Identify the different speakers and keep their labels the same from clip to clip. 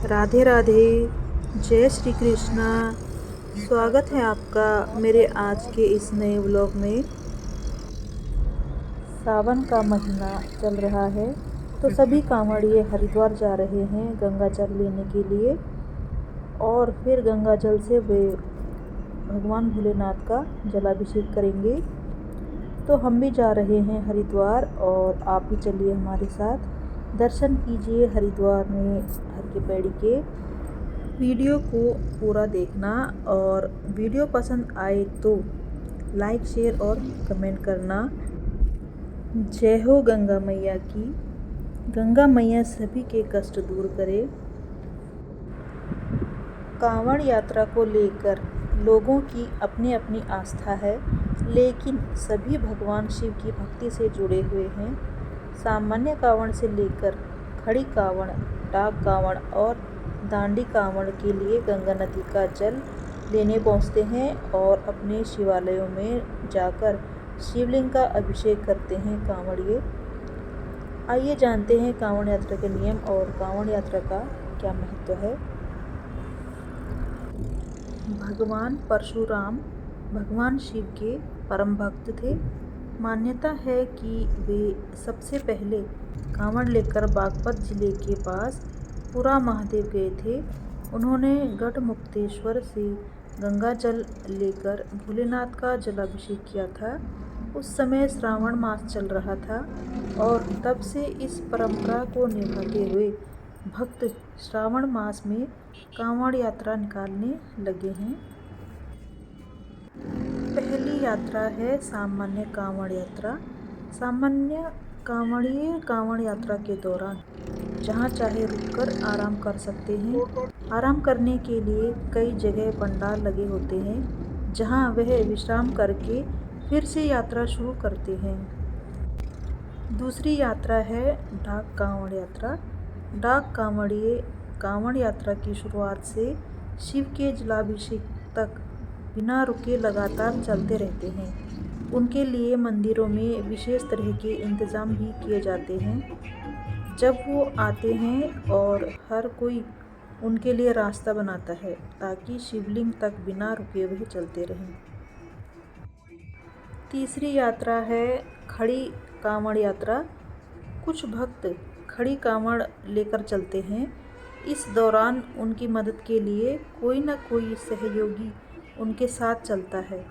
Speaker 1: राधे राधे। जय श्री कृष्णा। स्वागत है आपका मेरे आज के इस नए व्लॉग में। सावन का महीना चल रहा है तो सभी कांवड़िए हरिद्वार जा रहे हैं गंगा जल लेने के लिए और फिर गंगा जल से वे भगवान भोलेनाथ का जलाभिषेक करेंगे। तो हम भी जा रहे हैं हरिद्वार और आप भी चलिए हमारे साथ, दर्शन कीजिए हरिद्वार में हर की पैड़ी के। वीडियो को पूरा देखना और वीडियो पसंद आए तो लाइक शेयर और कमेंट करना। जय हो गंगा मैया की। गंगा मैया सभी के कष्ट दूर करे। कांवड़ यात्रा को लेकर लोगों की अपनी अपनी आस्था है, लेकिन सभी भगवान शिव की भक्ति से जुड़े हुए हैं। सामान्य कांवड़ से लेकर खड़ी कांवड़, डाक कांवड़ और दांडी कांवड़ के लिए गंगा नदी का जल लेने पहुंचते हैं और अपने शिवालयों में जाकर शिवलिंग का अभिषेक करते हैं कांवड़िए। आइए जानते हैं कांवड़ यात्रा के नियम और कांवड़ यात्रा का क्या महत्व है। भगवान परशुराम भगवान शिव के परम भक्त थे। मान्यता है कि वे सबसे पहले कांवड़ लेकर बागपत जिले के पास पुरा महादेव गए थे। उन्होंने गढ़मुक्तेश्वर से गंगा जल लेकर भोलेनाथ का जलाभिषेक किया था। उस समय श्रावण मास चल रहा था और तब से इस परंपरा को निभाते हुए भक्त श्रावण मास में कांवड़ यात्रा निकालने लगे हैं। पहली यात्रा है सामान्य कांवड़ यात्रा। सामान्य कांवड़िए कांवड़ यात्रा के दौरान जहाँ चाहे रुककर आराम कर सकते हैं। आराम करने के लिए कई जगह पंडाल लगे होते हैं जहाँ वह विश्राम करके फिर से यात्रा शुरू करते हैं। दूसरी यात्रा है डाक कांवड़ यात्रा। डाक कांवड़िए कांवड़ यात्रा की शुरुआत से शिव के जलाभिषेक तक बिना रुके लगातार चलते रहते हैं। उनके लिए मंदिरों में विशेष तरह के इंतज़ाम भी किए जाते हैं। जब वो आते हैं और हर कोई उनके लिए रास्ता बनाता है ताकि शिवलिंग तक बिना रुके हुए चलते रहें। तीसरी यात्रा है खड़ी कांवड़ यात्रा। कुछ भक्त खड़ी कांवड़ लेकर चलते हैं। इस दौरान उनकी मदद के लिए कोई न कोई सहयोगी उनके साथ चलता है।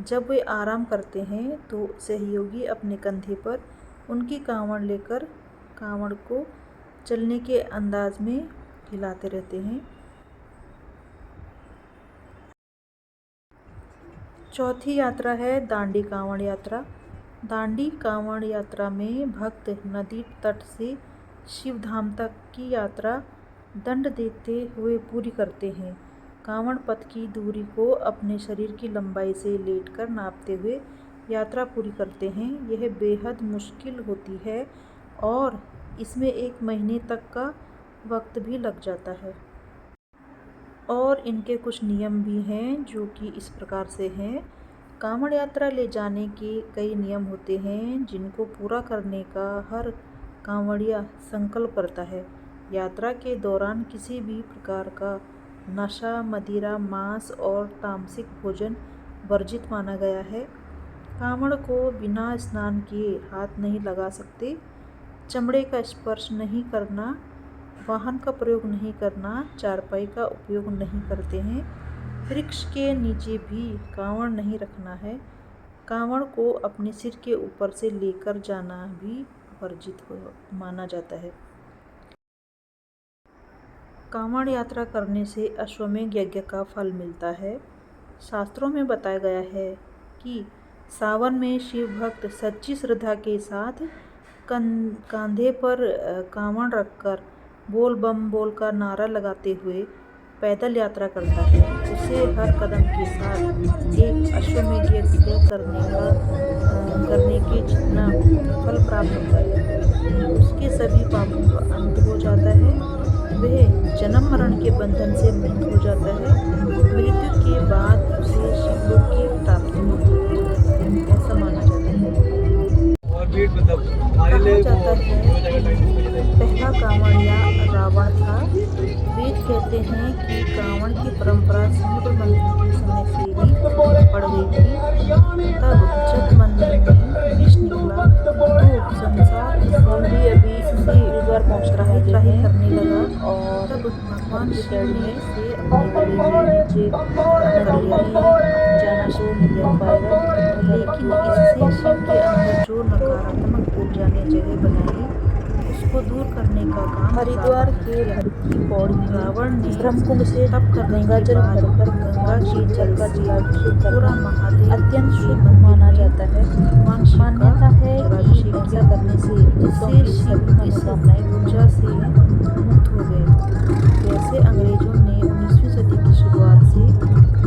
Speaker 1: जब वे आराम करते हैं तो सहयोगी अपने कंधे पर उनकी कांवड़ लेकर कांवड़ को चलने के अंदाज में हिलाते रहते हैं। चौथी यात्रा है दांडी कांवड़ यात्रा। दांडी कांवड़ यात्रा में भक्त नदी तट से शिवधाम तक की यात्रा दंड देते हुए पूरी करते हैं। कांवड़ पथ की दूरी को अपने शरीर की लंबाई से लेटकर नापते हुए यात्रा पूरी करते हैं। यह बेहद मुश्किल होती है और इसमें 1 महीने तक का वक्त भी लग जाता है। और इनके कुछ नियम भी हैं जो कि इस प्रकार से हैं। कांवड़ यात्रा ले जाने के कई नियम होते हैं जिनको पूरा करने का हर कांवड़िया संकल्प करता है। यात्रा के दौरान किसी भी प्रकार का नशा, मदिरा, मांस और तामसिक भोजन वर्जित माना गया है। कांवड़ को बिना स्नान किए हाथ नहीं लगा सकते। चमड़े का स्पर्श नहीं करना, वाहन का प्रयोग नहीं करना, चारपाई का उपयोग नहीं करते हैं। वृक्ष के नीचे भी कांवड़ नहीं रखना है। कांवड़ को अपने सिर के ऊपर से लेकर जाना भी वर्जित माना जाता है। कांवड़ यात्रा करने से अश्वमेध यज्ञ का फल मिलता है। शास्त्रों में बताया गया है कि सावन में शिव भक्त सच्ची श्रद्धा के साथ कंधे पर कांवड़ रखकर बोल बम बोल का नारा लगाते हुए पैदल यात्रा करता है। उसे हर कदम के साथ एक अश्वमेध यज्ञ करने के जितना फल प्राप्त होता है। उसके सभी पापों का अंत हो जाता है। वह जन्म मरण के बंधन से मुक्त हो जाता है। मृत्यु के बाद उसे शिवलोक की प्राप्ति होती है, ऐसा माना जाता है। कहा जाता है कि पहला कांवड़िया रावण था। वेद कहते हैं कि कांवड़ की परंपरा समुद्र मंथन के समय से ही पड़ गई थी। तब जब मंथन में विष निकला तो संसार अभी इससे हरिद्वार पहुंच रहा है यात्रा ही करने लगा। और तब भगवान शिव ने से अपने गले में नीचे धारण कर लिया था जाना तो नहीं हो पाएगा, लेकिन इससे शिव के अंदर जो नकारात्मक ऊर्जा ने जगह बनाई उसको दूर करने का काम हरिद्वार के घर की पौड़ी रावण ने ब्रह्मकुंड से तप करने के बाद गंगा के जल का जलाभिषेक करना महादेव अत्यंत शुभ माना जाता है। मान्यता है कि ऐसा करने से जिससे शिव मनोकामनाएं ऊर्जा से मुक्त हो गए। वैसे अंग्रेजों ने 19वीं सदी की शुरुआत से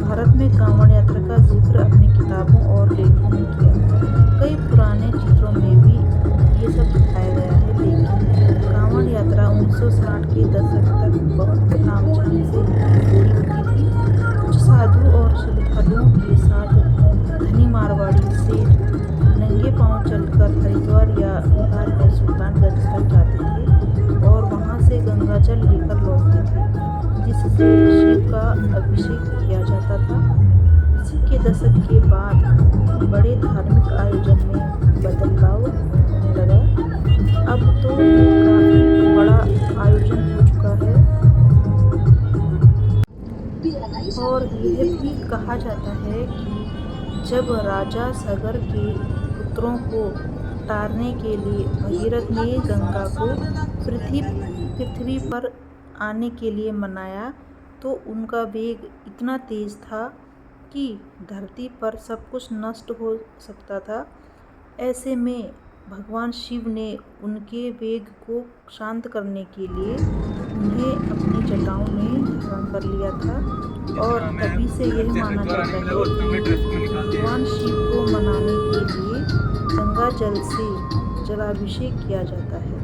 Speaker 1: भारत में कांवड़ यात्रा का जिक्र अपनी किताबों और लेखों में किया। कई पुराने चित्रों में भी ये सब दिखाया गया है, लेकिन कांवड़ यात्रा 1960 के दशक तक बहुत तामझाम से पूरी होती थी। कुछ साधु और श्रद्धालुओं के साथ धनी मारवाड़ी सेठ नंगे पांव चलकर हरिद्वार या बिहार में सुल्तानगंज तक जाते थे और वहां से गंगा जल लेकर लौटते थे, जिससे शिव का अभिषेक किया जाता था। इसी के दशक के बाद बड़े धार्मिक आयोजन में बदलाव होने लगा। अब तो काफी बड़ा आयोजन हो चुका है और यह भी कहा जाता है कि जब राजा सगर के पुत्रों को तारने के लिए भगीरथ ने गंगा को पृथ्वी पर आने के लिए मनाया तो उनका वेग इतना तेज था कि धरती पर सब कुछ नष्ट हो सकता था। ऐसे में भगवान शिव ने उनके वेग को शांत करने के लिए उन्हें अपनी जटाओं में धारण कर लिया था और तभी से यह माना जाता है कि भगवान शिव को मनाने के लिए गंगा जल से जलाभिषेक किया जाता है।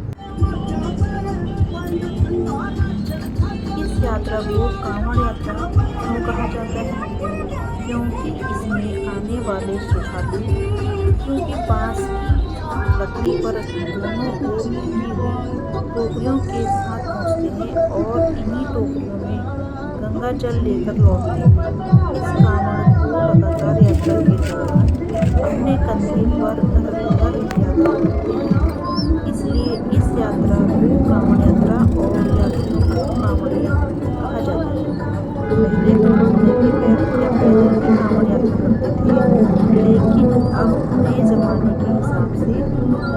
Speaker 1: इस यात्रा को कांवड़ यात्रा क्यों कहा जाता है? क्योंकि इसमें आने वाले श्रद्धालु पृथ्वी के पास की लकड़ी पर दोनों ओर टूटी हुई टोकरियों के साथ पहुंचते हैं और इन्हीं टोकरियों में गंगा जल लेकर लौटते हैं। इस कांवड़ को लगातार यात्रा के दौरान अपने कंधे पर धर यात्रा करते हैं, इसलिए इस यात्रा को कांवड़ यात्रा और यात्रियों को कांवड़िया कहा जाता है। पहले तो लोग नंगे पैर या पैदल ही कांवड़ यात्रा करते थे, लेकिन अब नए जमाने के हिसाब से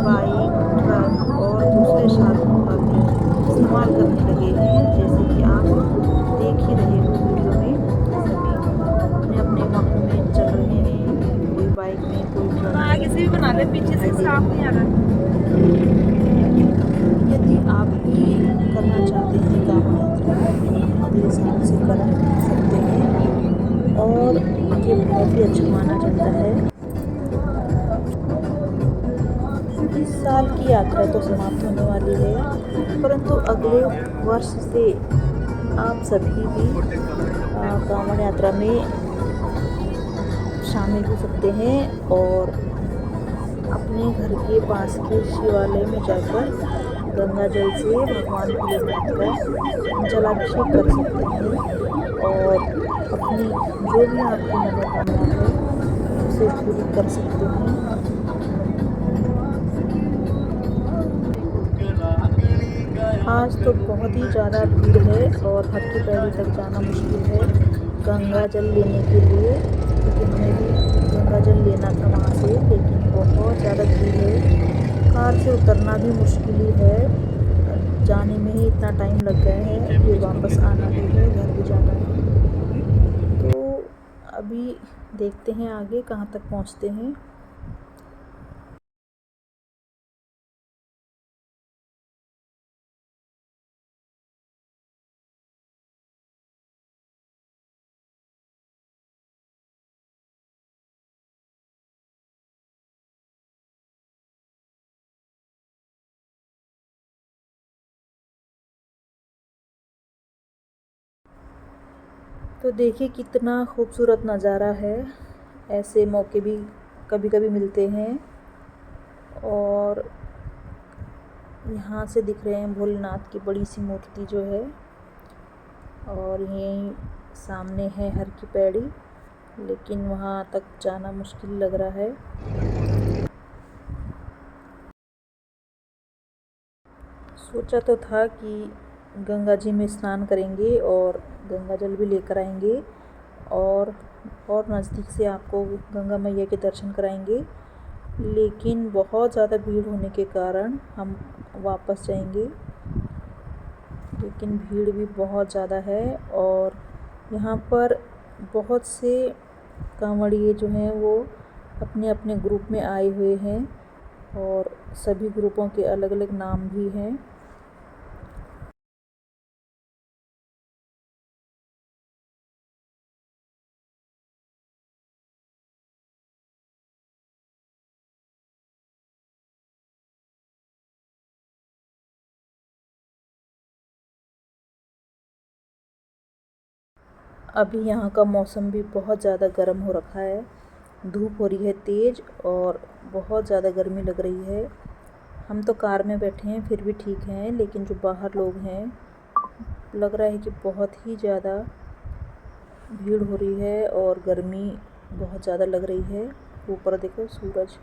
Speaker 1: बाइक, ट्रक और दूसरे साधनों का भी इस्तेमाल करने लगे हैं। जैसे कि आप देख ही रहे हो वीडियो में, सभी अपने अपने वाहनों में चल रहे हैं, कोई बाइक में, कोई ट्रक में। आगे से भी बना ले, पीछे से साफ नहीं आ रहा। यदि आप भी करना चाहते हैं कांवड़ यात्रा, मेरे साथ से कर सकते हैं और ये बहुत ही अच्छा माना जाता है। इस साल की यात्रा तो समाप्त होने वाली है, परंतु अगले वर्ष से आप सभी भी कांवड़ यात्रा में शामिल हो सकते हैं और अपने घर के पास के शिवालय में जाकर गंगा जल से भगवान भोलेनाथ का जलाभिषेक कर सकते हैं और अपनी जो भी आपकी मनोकामना है उसे पूरी कर सकते हैं। आज तो बहुत ही ज़्यादा भीड़ है और हर की पैड़ी तक जाना मुश्किल है गंगा जल लेने के लिए, क्योंकि हमें भी गंगा जल लेना था वहाँ से, लेकिन बहुत ज़्यादा भीड़ है। कार से उतरना भी मुश्किल ही है, जाने में ही इतना टाइम लग गया है, फिर वापस आना भी है, घर भी जाना है। तो अभी देखते हैं आगे कहाँ तक पहुँचते हैं। तो देखिए कितना खूबसूरत नज़ारा है। ऐसे मौके भी कभी कभी मिलते हैं और यहाँ से दिख रहे हैं भोलेनाथ की बड़ी सी मूर्ति जो है। और यहीं सामने है हर की पैड़ी, लेकिन वहाँ तक जाना मुश्किल लग रहा है। सोचा तो था कि गंगा जी में स्नान करेंगे और गंगा जल भी लेकर आएंगे और नज़दीक से आपको गंगा मैया के दर्शन कराएंगे, लेकिन बहुत ज़्यादा भीड़ होने के कारण हम वापस जाएंगे। लेकिन भीड़ भी बहुत ज़्यादा है और यहाँ पर बहुत से कांवड़िए जो हैं वो अपने अपने ग्रुप में आए हुए हैं और सभी ग्रुपों के अलग अलग नाम भी हैं। अभी यहाँ का मौसम भी बहुत ज़्यादा गर्म हो रखा है, धूप हो रही है तेज़ और बहुत ज़्यादा गर्मी लग रही है। हम तो कार में बैठे हैं फिर भी ठीक हैं, लेकिन जो बाहर लोग हैं लग रहा है कि बहुत ही ज़्यादा भीड़ हो रही है और गर्मी बहुत ज़्यादा लग रही है। ऊपर देखो सूरज।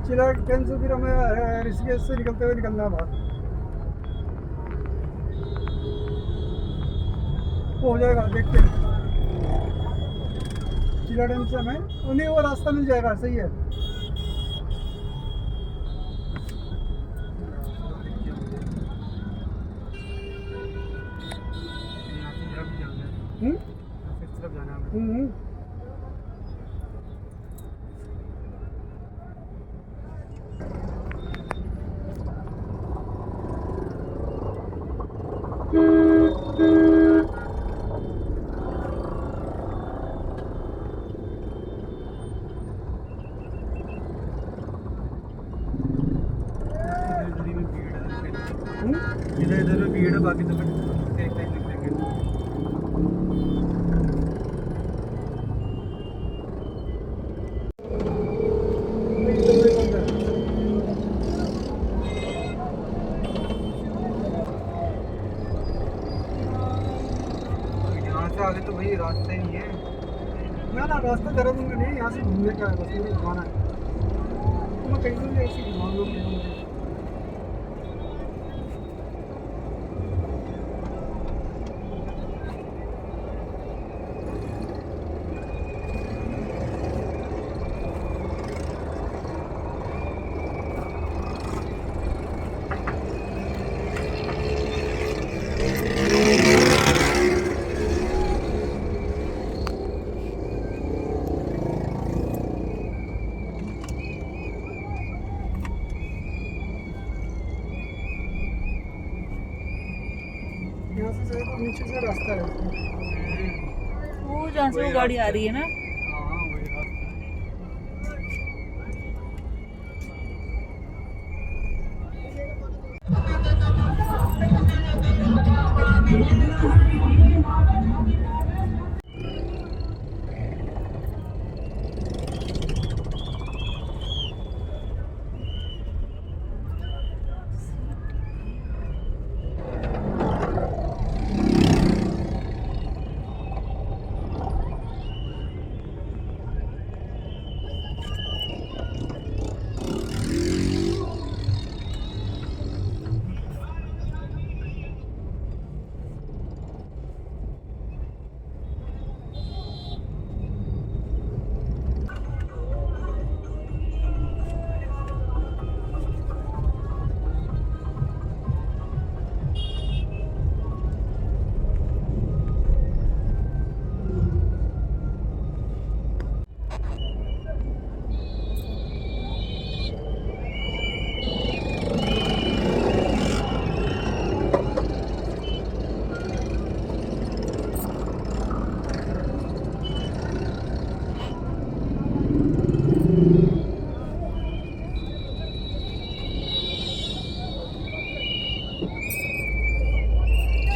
Speaker 2: चिला ट्रेन से फिर हमें ऋषिकेश से निकलते हुए निकलना है बाहर। वो हो जाएगा, देखते हैं। चिला डैम से हमें उन्हें वो रास्ता मिल जाएगा, सही है। हम्म। इधर इधर में भीड़ है, बाकी तो एक लाइन निकलेंगे। यहाँ से आगे तो भाई रास्ता ही नहीं है। ना ना, रास्ता देहरादून का नहीं है, यहाँ से घूमने का है, बस मुझे घुमाना है। तो मैं कहीं से भी ऐसे घुमा लो। यहाँ से शायद नीचे से रास्ता है उसका।
Speaker 1: वो जहाँ से वो गाड़ी आ रही है ना।
Speaker 2: हाँ वही रास्ता है।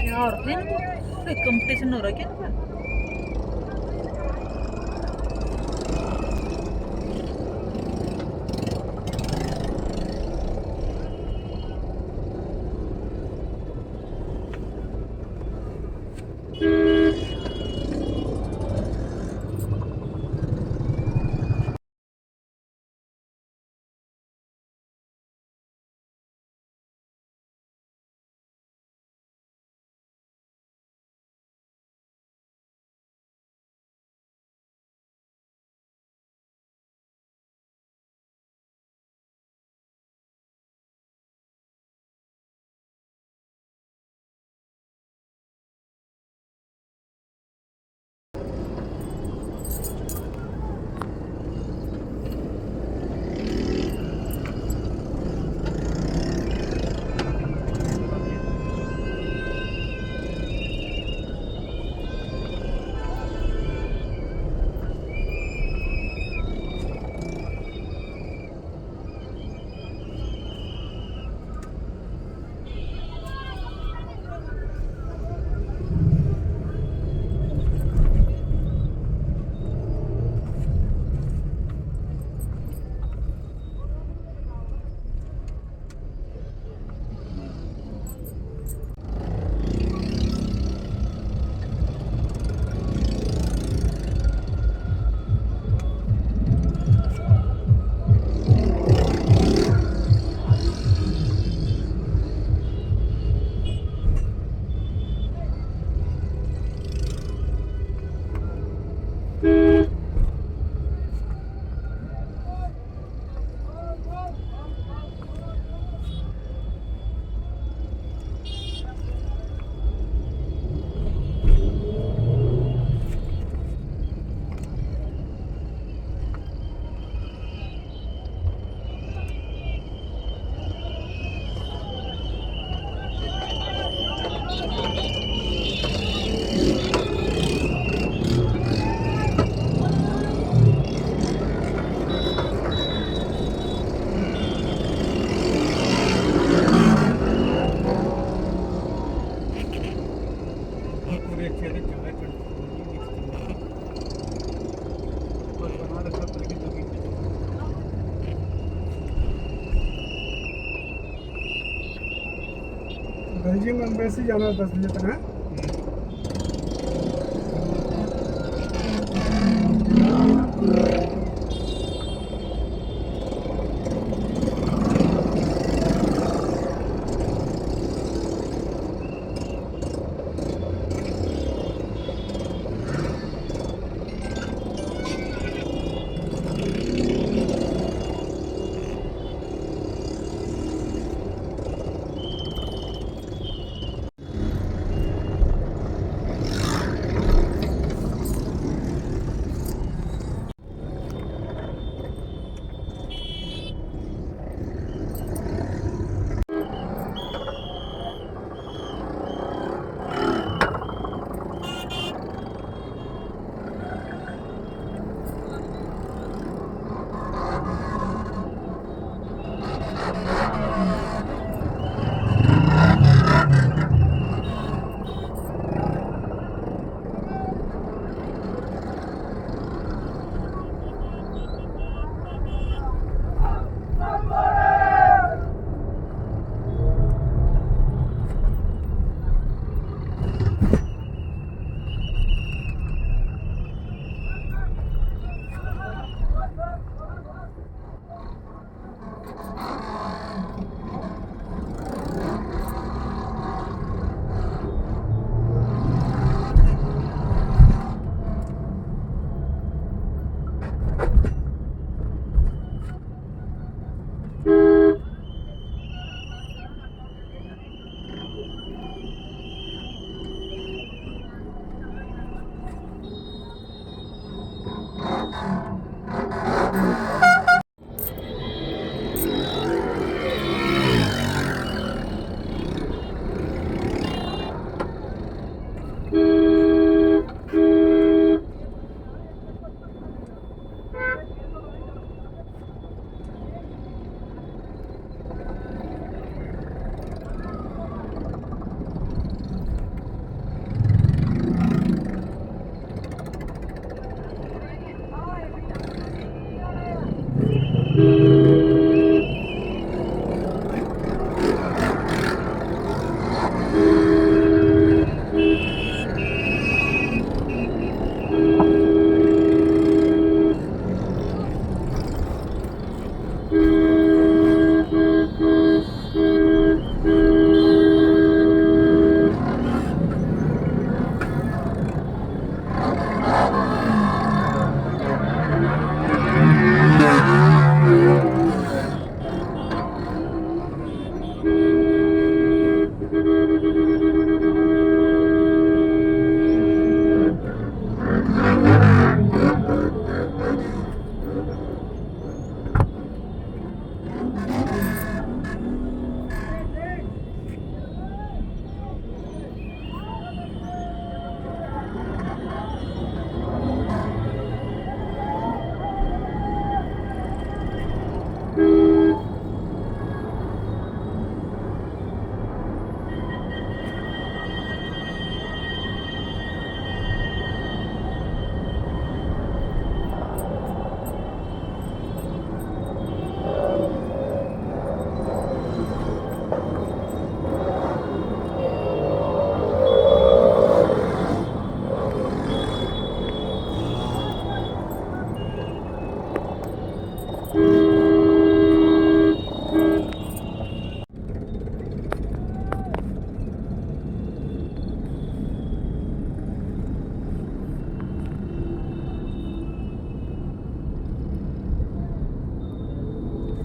Speaker 1: क्या और कंपटीशन हो रहा है क्या इनका?
Speaker 2: पूरे चेहरे चढ़े बस बना रखा था लेकिन जमीन पे बेल्जियम एम्बेसी जाना है 10 बजे तक है।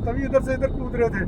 Speaker 2: तभी इधर से इधर कूद रहे थे।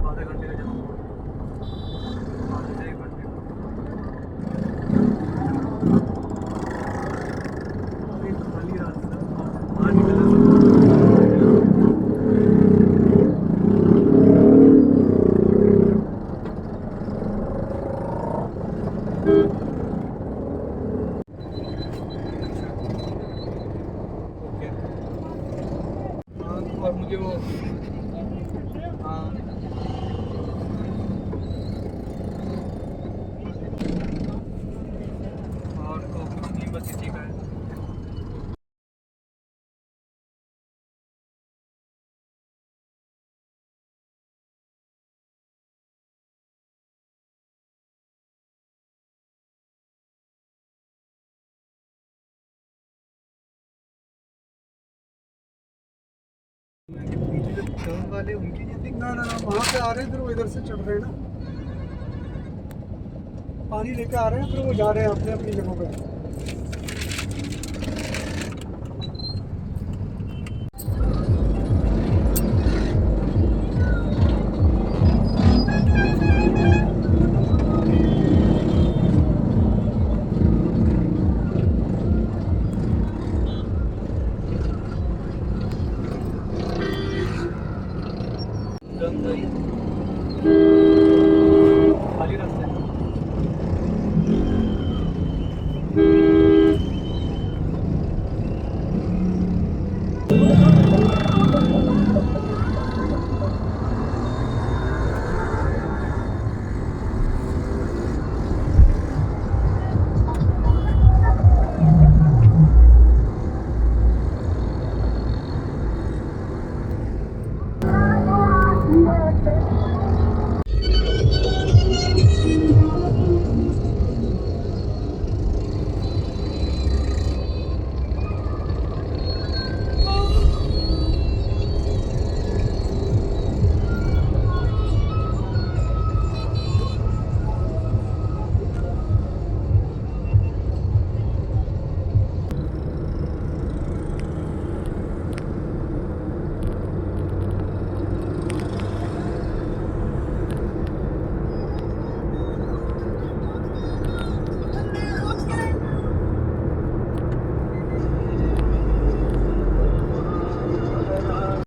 Speaker 2: आधे घंटे का जाना, आधे से 1 घंटे खाली रास्ता बाहर निकला। ओके, और मुझे वो हाँ और तो बस इसी का है। पीछे जो टर्न वाले उनकी जितनी ना ना वहाँ से आ रहे हैं, फिर वो इधर से चढ़ रहे हैं ना, पानी लेके आ रहे हैं, फिर वो जा रहे हैं अपने अपनी जगहों पे।